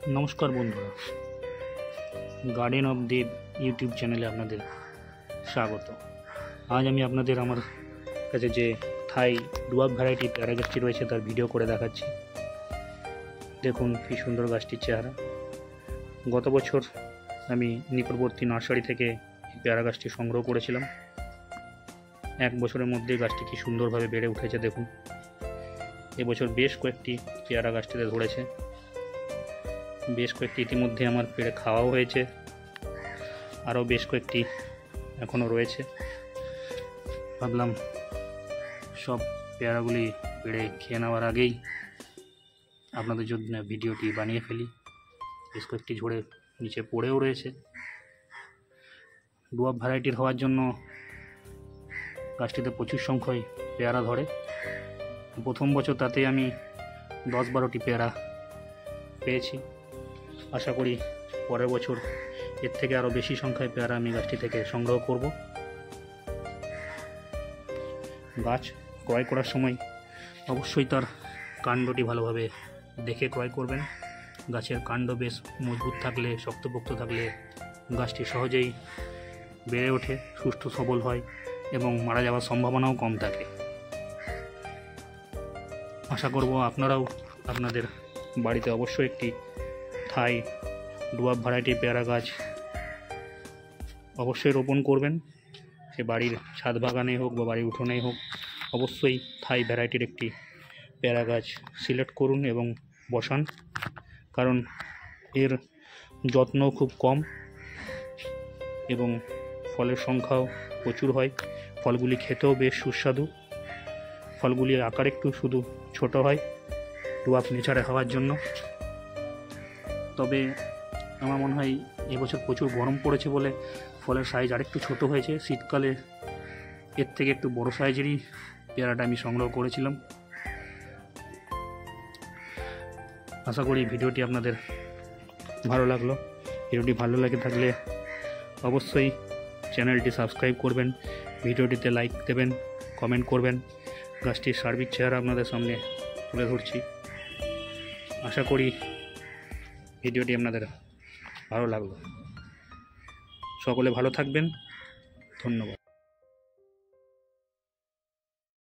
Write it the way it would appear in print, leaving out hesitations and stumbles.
নমস্কার বন্ধুরা, garden of Dev YouTube চ্যানেলে আপনাদের স্বাগত। আজ আমি আপনাদের আমার কাছে যে থাই ডুয়ার্ফ ভ্যারাইটি পেয়ারা গাছটি রয়েছে তার ভিডিও করে দেখাচ্ছি। দেখুন কি সুন্দর গাছটির চেহারা। গত বছর আমি নিকটবর্তী নার্সারি থেকে পেয়ারা গাছটি সংগ্রহ করেছিলাম। এক বছরের মধ্যে গাছটি কি সুন্দরভাবে বেড়ে উঠেছে। দেখুন, এবছর বেশ কয়েকটি পেয়ারা গাছটিতে ধরেছে। বেশ কয়েকটি ইতিমধ্যে আমার পেড়ে খাওয়াও হয়েছে, আরও বেশ কয়েকটি এখনও রয়েছে। ভাবলাম সব পেয়ারাগুলি পেড়ে খেয়ে নেওয়ার আগেই আপনাদের জন্য ভিডিওটি বানিয়ে ফেলি। বেশ কয়েকটি ঝরে নিচে পড়েও রয়েছে। ডুয়ার্ফ ভ্যারাইটির হওয়ার জন্য গাছটিতে প্রচুর সংখ্যায় পেয়ারা ধরে। প্রথম বছর তাতে আমি 10-12টি পেয়ারা পেয়েছি। আশা করি পরের বছর এর থেকে আরও বেশি সংখ্যায় পেয়ারা আমি গাছটি থেকে সংগ্রহ করব। গাছ ক্রয় করার সময় অবশ্যই তার কাণ্ডটি ভালোভাবে দেখে ক্রয় করবেন। গাছের কাণ্ড বেশ মজবুত থাকলে, শক্তপোক্ত থাকলে গাছটি সহজেই বেড়ে ওঠে, সুস্থ সবল হয় এবং মারা যাওয়ার সম্ভাবনাও কম থাকে। আশা করব আপনারাও আপনাদের বাড়িতে অবশ্যই একটি থাই ডুয়ার্ফ ভ্যারাইটি পেয়ারা গাছ অবশ্যই রোপণ করবেন। সে বাড়ির ছাদ বাগানে হোক বা বাড়ির উঠোনেই হোক, অবশ্যই থাই ভ্যারাইটির একটি পেয়ারা গাছ সিলেক্ট করুন এবং বসান। কারণ এর যত্ন খুব কম এবং ফলের সংখ্যাও প্রচুর হয়। ফলগুলি খেতেও বেশ সুস্বাদু। ফলগুলির আকার একটু শুধু ছোট হয় ডুয়ার্ফ নেচারে হওয়ার জন্য। তবে আমার মনে হয় এবছর প্রচুর গরম পড়েছে বলে ফলের সাইজ আরেকটু ছোট হয়েছে। শীতকালে এর থেকে একটু বড় সাইজেরই পেয়ারাটা আমি সংগ্রহ করেছিলাম। আশা করি ভিডিওটি আপনাদের ভালো লাগলো। ভিডিওটি ভালো লাগে থাকলে অবশ্যই চ্যানেলটি সাবস্ক্রাইব করবেন, ভিডিওটিতে লাইক দেবেন, কমেন্ট করবেন। গাছটির সার্বিক চেহারা আপনাদের সামনে তুলে ধরছি। আশা করি ভিডিওটি আপনাদের ভালো লাগলো। সকলে ভালো থাকবেন। ধন্যবাদ।